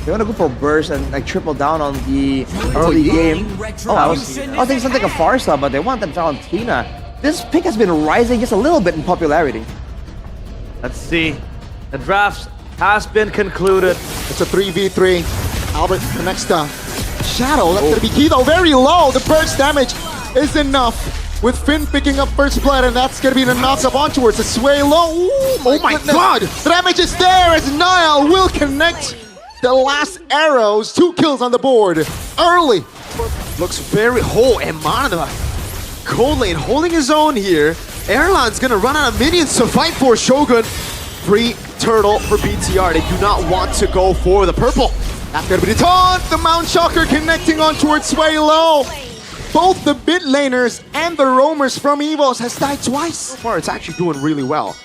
They want to go for burst and like triple down on the early game. Oh, I was thinking something like a Farsa, but they want them Valentina. This pick has been rising just a little bit in popularity. Let's see. The draft has been concluded. It's a 3v3. Albert connects the Shadow. That's going to be key though. Very low. The burst damage is enough. With Finn picking up first blood, and that's going to be the knocks up on towards the Sway low. Ooh, oh my god! The damage is there as Niall will connect the last arrows. 2 kills on the board. Early. Looks very... Oh, Eman, cold lane holding his own here. Erlan's going to run out of minions to fight for Shogun. Free turtle for BTR. They do not want to go for the purple. That's going to be the taunt. The Mount Shocker connecting on towards Sway low. Both the mid laners and the roamers from EVOS has died twice. So far, it's actually doing really well.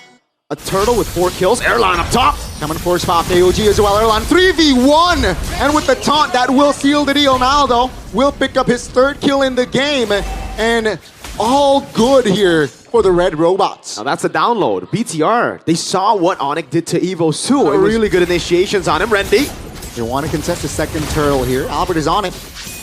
A turtle with 4 kills. Erlan up top. Coming for spot AOG as well. Erlan 3v1. And with the taunt, that will seal the deal. Naldo will pick up his 3rd kill in the game. And all good here for the red robots. Now that's a download. BTR, they saw what Onyx did to EVOS too. Really good initiations on him. Rendy. They want to contest the 2nd turtle here. Albert is on it.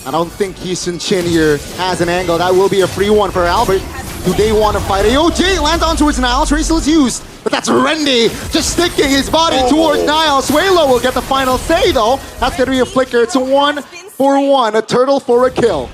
I don't think Heesun Chin here has an angle. That will be a free one for Albert. Do they want to fight? AOJ lands on towards Niall. Tracer is used. But that's Rendy just sticking his body towards Niall. Swaylo will get the final say though. That's going to be a flicker. It's a 1-for-1. A turtle for a kill.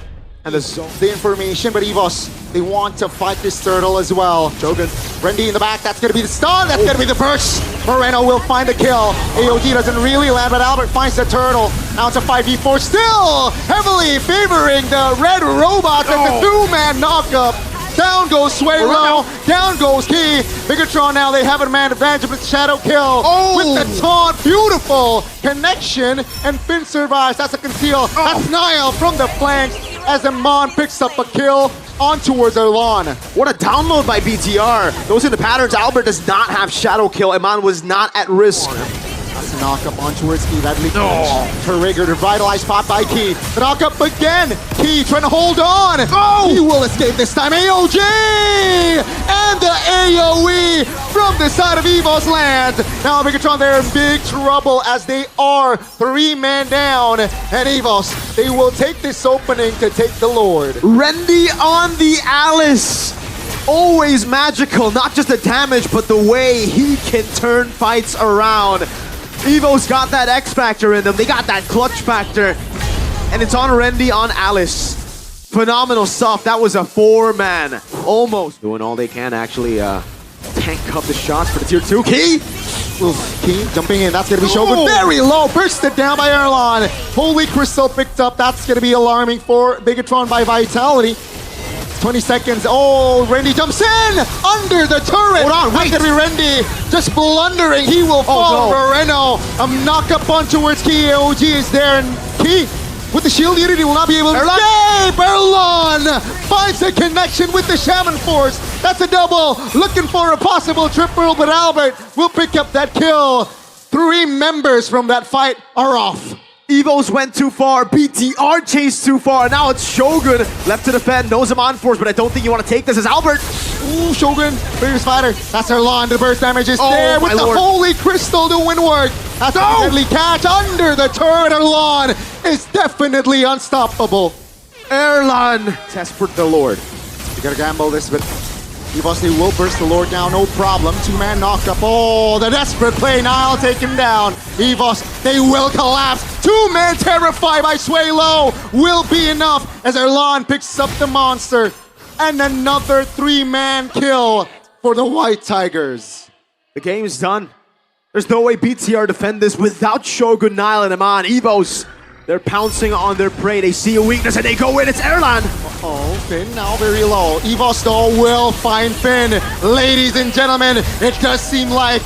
And the information, but EVOS, they want to fight this turtle as well. Shogun, Rendy in the back, that's gonna be the stun, that's gonna be the burst. Moreno will find the kill. AOG doesn't really land, but Albert finds the turtle. Now it's a 5v4, still heavily favoring the red robots and the 2-man knockup. Down goes Swaylo, down goes Key. Bigetron now, they have a man advantage with Shadow kill. With the taunt, beautiful connection, and Finn survives. That's a conceal. That's Niall from the flanks as Amon picks up a kill on towards Erlan. What a download by BTR. Those are the patterns. Albert does not have Shadow kill. Amon was not at risk. That's a knock-up on towards Key. That leaks Trigger, revitalized spot by Key. The knock-up again. Key trying to hold on. He will escape this time. AOG! And the AoE from the side of EVOS lands. Now Bigetron, they're in big trouble as they are 3-man down. And EVOS, they will take this opening to take the Lord. Rendy on the Alice. Always magical. Not just the damage, but the way he can turn fights around. EVO's got that X factor in them. They got that clutch factor. And it's on Rendy on Alice. Phenomenal stuff. That was a 4-man. Almost doing all they can actually tank up the shots for the tier 2. Key! Key jumping in. That's going to be Shogun. Very low. Bursted down by Erlan. Holy Crystal picked up. That's going to be alarming for Bigetron by Vitality. 20 seconds. Oh, Rendy jumps in under the turret. Hold on, wait. That's gonna be Rendy just blundering. He will fall for Reno. A knock up on towards Key. AOG is there, and Key with the shield unity will not be able to escape. Erlan finds a connection with the Shaman Force. That's a double. Looking for a possible triple, but Albert will pick up that kill. 3 members from that fight are off. EVOS went too far, BTR chased too far, now it's Shogun left to defend, knows him on force, but I don't think you want to take this as Albert. Ooh, Shogun, biggest fighter. That's Erlan, the burst damage is there with the Holy Crystal to win work. That's a deadly catch under the turret. Erlan is definitely unstoppable. Erlan, desperate the Lord. You gotta gamble this, but EVOS, they will burst the Lord down, no problem. 2-man knockup. Oh, the desperate play. Niall take him down. EVOS, they will collapse. 2-man terrified by Swaylo will be enough as Erlan picks up the monster. And another 3-man kill for the White Tigers. The game's done. There's no way BTR defend this without Shogun, Niall, and Amon. EVOS, they're pouncing on their prey. They see a weakness and they go in. It's Erlan. Oh, Finn now very low. EVOS though will find Finn. Ladies and gentlemen, it does seem like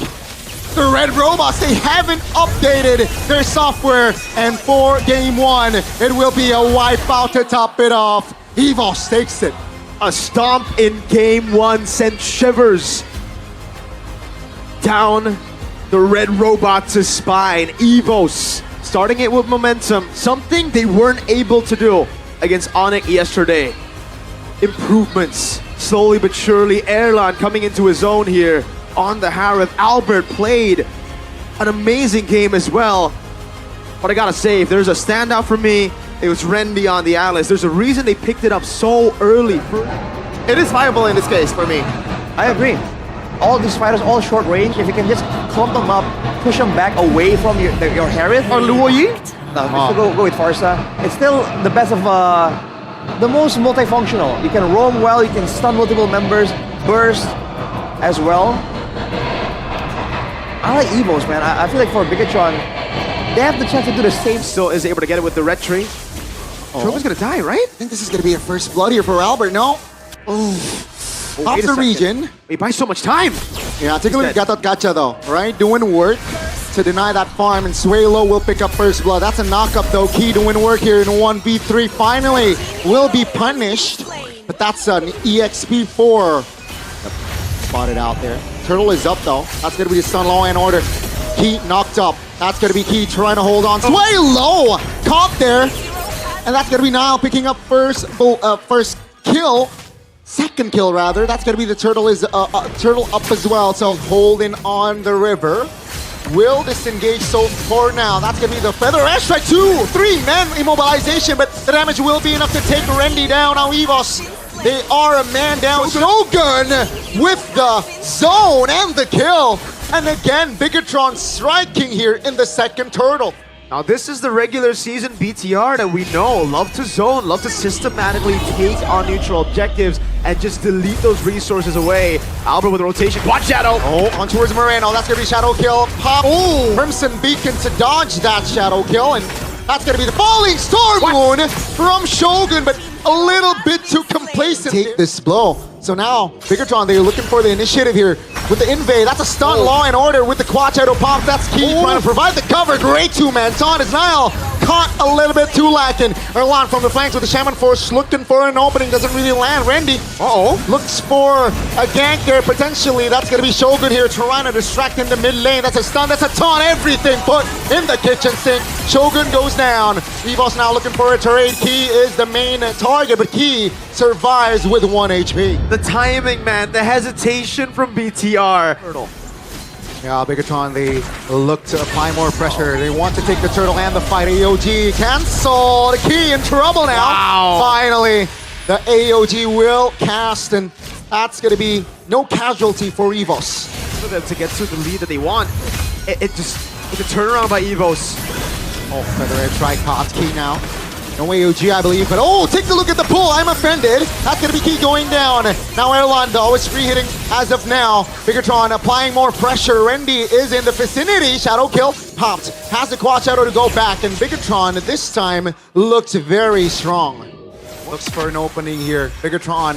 the red robots, they haven't updated their software. And for game 1, it will be a wipeout to top it off. EVOS takes it. A stomp in game 1 sent shivers down the red robot's spine. EVOS starting it with momentum, something they weren't able to do against Onyx yesterday. Improvements, slowly but surely. Erlan coming into his own here on the Harith. Albert played an amazing game as well. But I gotta say, if there's a standout for me, it was Rendy on the Alice. There's a reason they picked it up so early. It is viable in this case for me. I agree. All these fighters, all short range, if you can just clump them up, push them back away from your Harith. Or Luo Yi? No, we should go with Farsa. It's still the best of the most multifunctional. You can roam well, you can stun multiple members, burst as well. I like EVOS, man. I feel like for Bigetron, they have the chance to do the same. Still is able to get it with the red tree. Trova's gonna die, right? I think this is gonna be a first blood here for Albert, no? Off wait a the second. region. He buys so much time. Yeah, take a look at dead. Gatot Gacha though, right? Doing work to deny that farm, and Suelo will pick up first blood. That's a knock-up though. Key doing work here in 1v3. Finally, will be punished, but that's an EXP4. Spotted out there. Turtle is up though. That's gonna be the stun law and order. Key knocked up. That's gonna be Key trying to hold on. Suelo caught there, and that's gonna be Nile picking up first kill. Second kill rather. That's gonna be the turtle is turtle up as well. So holding on the river. Will disengage so far now. That's gonna be the feather airstrike. 2-3 men immobilization, but the damage will be enough to take Rendy down. Now EVOS, they are a man down. Shogun with the zone and the kill. And again, Bigetron striking here in the second turtle. Now this is the regular season BTR that we know. Love to zone, love to systematically take on neutral objectives and just delete those resources away. Albert with a rotation. Watch Shadow! Oh, on towards Moreno. That's gonna be Shadow Kill. Pop. Oh, Crimson Beacon to dodge that Shadow Kill. And that's gonna be the Falling Star Moon from Shogun, but a little bit too complacent. Take this blow. So now, Bigetron, they're looking for the initiative here with the invade. That's a stun, law and order with the Quad Shadow pop. That's Key trying to provide the cover. Great two-man taunt as Nile caught a little bit too lacking. Erlan from the flanks with the Shaman Force looking for an opening. Doesn't really land. Rendy, looks for a gank there potentially. That's going to be Shogun here trying to distract in the mid lane. That's a stun. That's a taunt. Everything put in the kitchen sink. Shogun goes down. EVOS now looking for a trade. Key is the main target, but Key survives with 1 HP. The timing, man. The hesitation from BTR. Yeah, Bigetron, they look to apply more pressure. They want to take the turtle and the fight. AOG cancel. The Key in trouble now. Wow. Finally, the AOG will cast, and that's going to be no casualty for EVOS. For them to get to the lead that they want. It's a turnaround by EVOS. Oh, Feather Air Strike caught Key now. No AOG, I believe, but oh, take a look at the pull. I'm offended. That's going to be Key going down. Now Erlan, though, is free hitting as of now. Bigetron applying more pressure. Rendy is in the vicinity. Shadow kill popped. Has the Quad Shadow to go back, and Bigetron this time looks very strong. Looks for an opening here. Bigetron,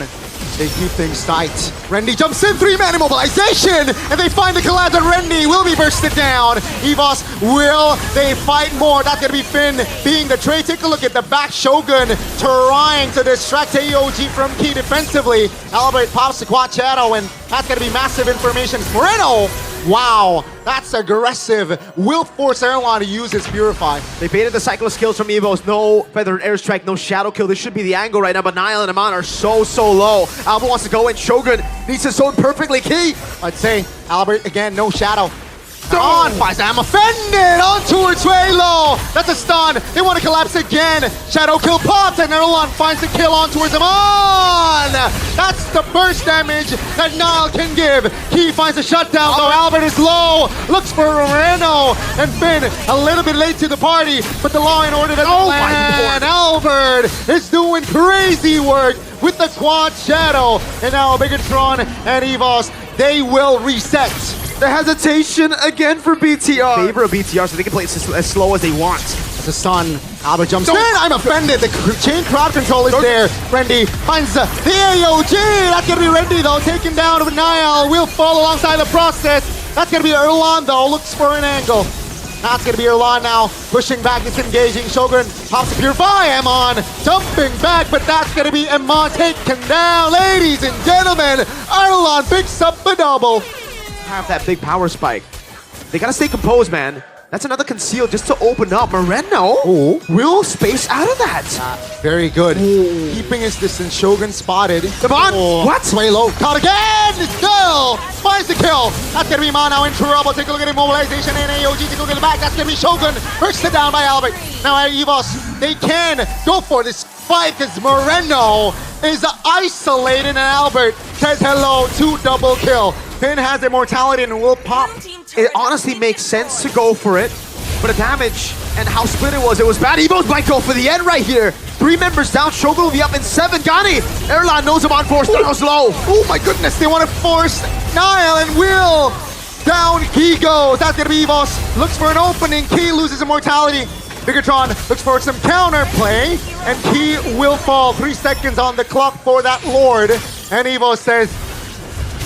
they keep things tight. Rendy jumps in, 3-man immobilization, and they find the collab, and Rendy will be bursted down. EVOS, will they fight more? That's gonna be Finn being the trade. Take a look at the back. Shogun trying to distract AOG from Key defensively. Albert pops the Quad Shadow, and that's gonna be massive information. Moreno, wow, that's aggressive. Will force Erlan to use his Purify. They baited the cycle of skills from EVOS. No feathered airstrike, no shadow kill. This should be the angle right now, but Nile and Aman are so low. Albert wants to go in. Shogun needs to zone perfectly. Key. I'd say Albert again, no shadow. On, I'm offended on towards Suelo. That's a stun. They want to collapse again. Shadow kill pops, and Erlan finds the kill on towards him. On! That's the burst damage that Nile can give. Key finds a shutdown, though Albert is low. Looks for Moreno, and Finn a little bit late to the party, but the law and order doesn't land. Albert is doing crazy work with the Quad Shadow, and now Bigetron and EVOS, they will reset. The hesitation again for BTR. Favor of BTR so they can play it as slow as they want. As a stun, Albert jumps in. I'm offended. The chain crowd control is there. Rendy finds the AOG. That's going to be Rendy, though. Taken down with Nile. Will fall alongside the process. That's going to be Erlan, though. Looks for an angle. That's going to be Erlan now. Pushing back, disengaging. Shogun pops the Purify. Amon jumping back, but that's going to be Amon taken down. Ladies and gentlemen, Erlan picks up the double. Have that big power spike. They gotta stay composed, man. That's another conceal just to open up. Moreno will space out of that. Very good. Keeping his distance. Shogun spotted. Come on. What? Play low. Caught again. Still finds the kill. That's gonna be Ma now in trouble. Take a look at immobilization and AOG. Take a look at the back. That's gonna be Shogun. First it down by Albert. Now at EVOS, they can go for this fight because Moreno is isolated and Albert says hello to double kill. Finn has immortality and will pop. It honestly makes sense to go for it, but the damage and how split it was bad. EVOS might go for the end right here. 3 members down, Shogun will be up in 7. Gani, Erlan knows him on force, Styles low. Oh my goodness, they want to force Niall and Will. Down he goes. That's gonna be EVOS. Looks for an opening. Key loses immortality. Bigetron looks for some counter play, and Key will fall. 3 seconds on the clock for that Lord. And EVOS says,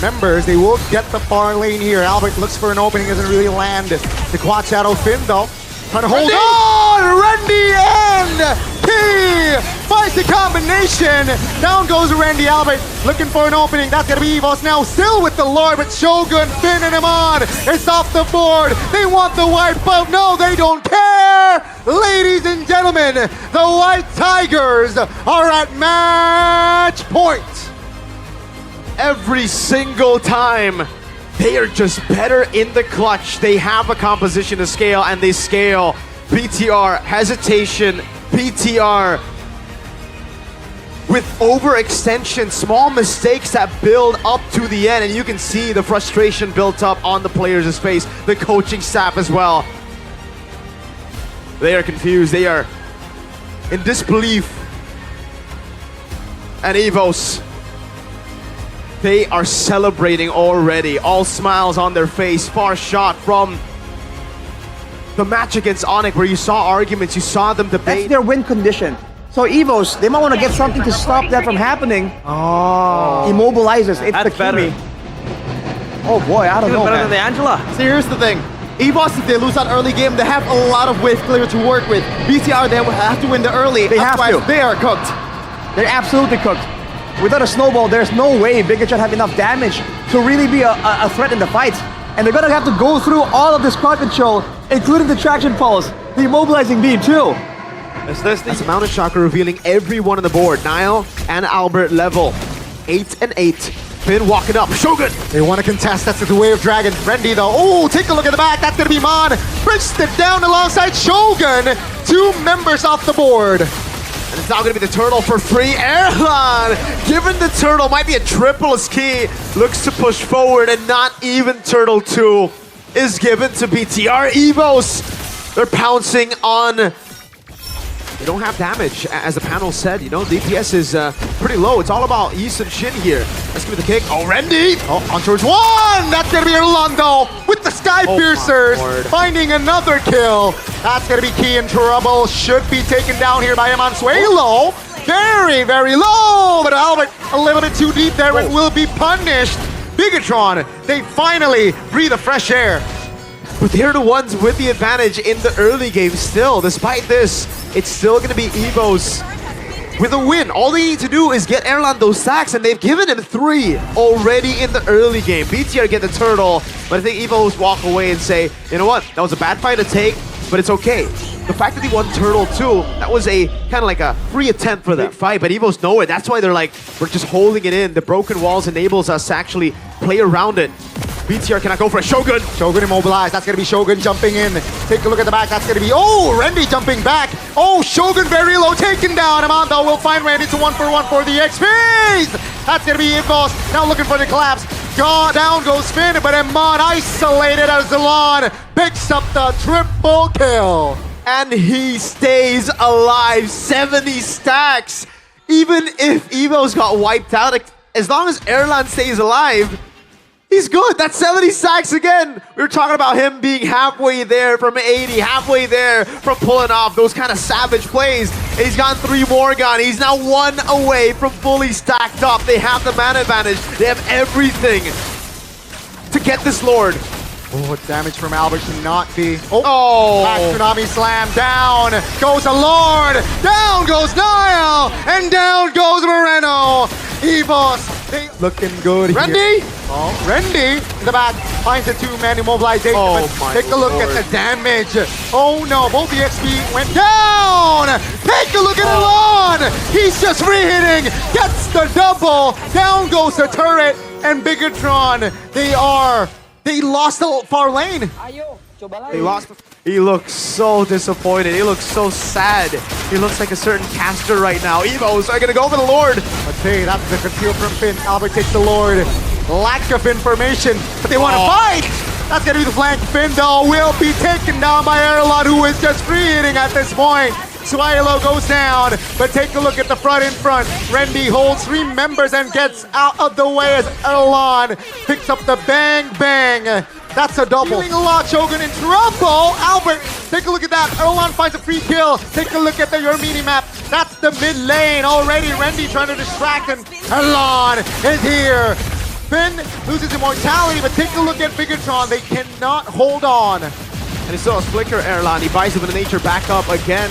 members, they will get the far lane here. Albert looks for an opening, doesn't really land. The quad shadow Finn though, trying to hold on! Randy and Key finds the combination. Down goes Randy. Albert looking for an opening. That's gonna be EVOS now, still with the Lord, but Shogun pinning him on. It's off the board. They want the wipe out. No, they don't care. Ladies and gentlemen, the White Tigers are at match point. Every single time, they are just better in the clutch. They have a composition to scale, and they scale. BTR, hesitation, BTR with overextension, small mistakes that build up to the end, and you can see the frustration built up on the players' face, the coaching staff as well. They are confused, they are in disbelief. And EVOS, they are celebrating already. All smiles on their face. Far shot from the match against Onyx where you saw arguments, you saw them That's debate. their win condition. So EVOS, they might want to get something to stop that from happening. Oh. Immobilizes. It's That's the better. Kimi. Oh boy, I don't Even know, better man. than the Angela. So here's the thing. EVOS, if they lose that early game, they have a lot of wave clear to work with. BTR, they will have to win the early. They have Otherwise, to. They are cooked. They're absolutely cooked. Without a snowball, there's no way Bigetron have enough damage to really be a threat in the fight. And they're gonna have to go through all of this crowd control, including the traction pulse, the immobilizing beam too. Is this That's the... a Mountain Chakra revealing everyone on the board. Niall and Albert level 8 and 8. Finn walking up. Shogun! They want to contest. That's the way of Dragon. Randy though. Oh, take a look at the back. That's gonna be Mon. Bridged it down alongside Shogun. 2 members off the board. And it's now going to be the turtle for free. Erlan, given the turtle, might be a triple ski. Looks to push forward, and not even turtle 2 is given to BTR EVOS. They're pouncing on. They don't have damage, as the panel said. You know, DPS is pretty low. It's all about Yi and Shin here. Let's give it the kick. Oh, Randy! Oh, on towards 1. That's gonna be Orlando with the Sky Oh, Piercers, my Lord. finding another kill. That's gonna be Key in trouble. Should be taken down here by Emansuelo. Very, very low, but Albert a little bit too deep there and will be punished. Bigetron, they finally breathe a fresh air. But they're the ones with the advantage in the early game still. Despite this, it's still going to be EVOS with a win. All they need to do is get Erlan those stacks, and they've given him 3 already in the early game. BTR get the turtle, but I think EVOS walk away and say, you know what, that was a bad fight to take, but it's okay. The fact that he won turtle 2, that was a kind of like a free attempt for that fight, but EVOS know it. That's why they're like, we're just holding it in. The broken walls enables us to actually play around it. BTR cannot go for a Shogun. Shogun immobilized. That's gonna be Shogun jumping in. Take a look at the back. That's gonna be, oh, Randy jumping back. Oh, Shogun very low, taken down. Amanda will find Randy. It's a 1-for-1 for the XPs. That's gonna be EVOS. Now looking for the collapse. Down goes Finn, but Amon isolated as Zalon picks up the triple kill. And he stays alive. 70 stacks. Even if EVOS got wiped out, as long as Erlan stays alive, he's good. That's 70 stacks again. We were talking about him being halfway there from 80, halfway there from pulling off those kind of savage plays. And he's gotten 3 more gone. He's now 1 away from fully stacked up. They have the mana advantage. They have everything to get this Lord. Oh, damage from Albert cannot be. Oh. Back Tsunami Slam. Down goes a Lord. Down goes Niall. And down goes Moreno. EVOS They looking good here. Randy! Oh, Randy in the back finds the two-man immobilization. Oh but my take a look Lord. at the damage. Oh no, both the XP went down. Take a look at Elon. He's just free-hitting. Gets the double. Down goes the turret. And Bigetron, they lost the far lane. He lost. He looks so disappointed. He looks so sad. He looks like a certain caster right now. EVOS are gonna go for the Lord. But hey, that's the conceal from Finn. Albert takes the Lord. Lack of information, but they want to fight. That's gonna be the flank. Finn though will be taken down by Erlon, who is just free hitting at this point. Swilo goes down, but take a look at the front in front. Randy holds 3 members and gets out of the way as Erlon picks up the bang bang. That's a double. Feeling a lot, Shogun in trouble. Albert, take a look at that. Erlon finds a free kill. Take a look at your mini map. That's the mid lane already. Randy trying to distract him. Erlon is here. Finn loses immortality, but take a look at Bigetron. They cannot hold on. And he still has Flicker, Erlan. He buys him in the nature back up again.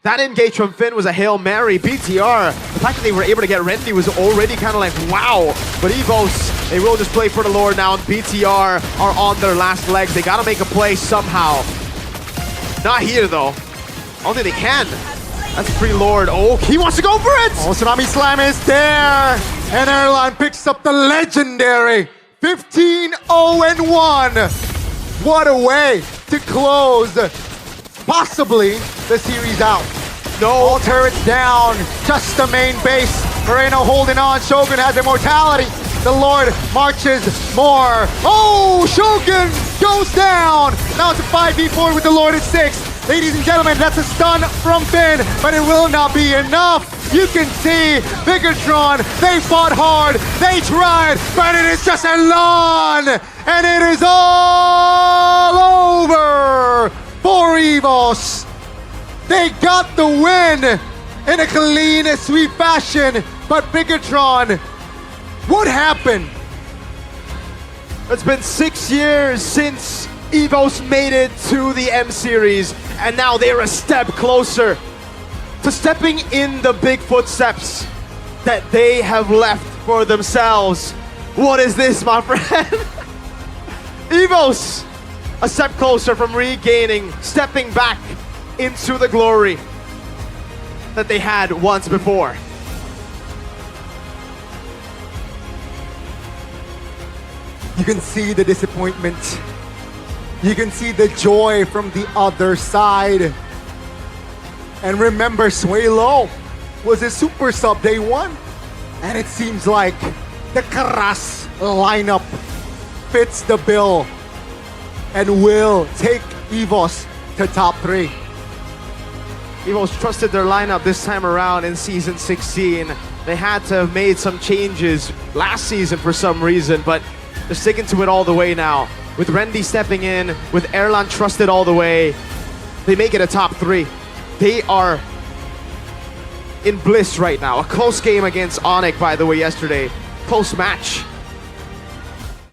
That engage from Finn was a Hail Mary. BTR, the fact that they were able to get Randy was already kind of like, wow. But EVOS, they will just play for the Lord now, and BTR are on their last legs. They gotta make a play somehow. Not here, though. I don't think they can. That's a free Lord. Oh, he wants to go for it! Oh, Tsunami Slam is there! And Erlon picks up the legendary 15-0-1. What a way to close possibly the series out. No. All turrets down, just the main base. Moreno holding on, Shogun has immortality. The Lord marches more. Oh, Shogun goes down. Now it's a 5v4 with the Lord at 6. Ladies and gentlemen, that's a stun from Finn, but it will not be enough. You can see Bigetron, they fought hard, they tried, but it is just Elon, and it is all over for EVOS. They got the win in a clean, sweet fashion, but Bigetron, what happened? It's been 6 years since EVOS made it to the M Series, and now they're a step closer to stepping in the big footsteps that they have left for themselves. What is this, my friend? EVOS, a step closer from regaining, stepping back into the glory that they had once before. You can see the disappointment. You can see the joy from the other side. And remember, Sway Low was a super sub day 1. And it seems like the Karas lineup fits the bill and will take EVOS to top 3. EVOS trusted their lineup this time around in Season 16. They had to have made some changes last season for some reason, but they're sticking to it all the way now. With Randy stepping in, with Erlan trusted all the way, they make it a top 3. They are in bliss right now. A close game against Onyx, by the way, yesterday. Close match.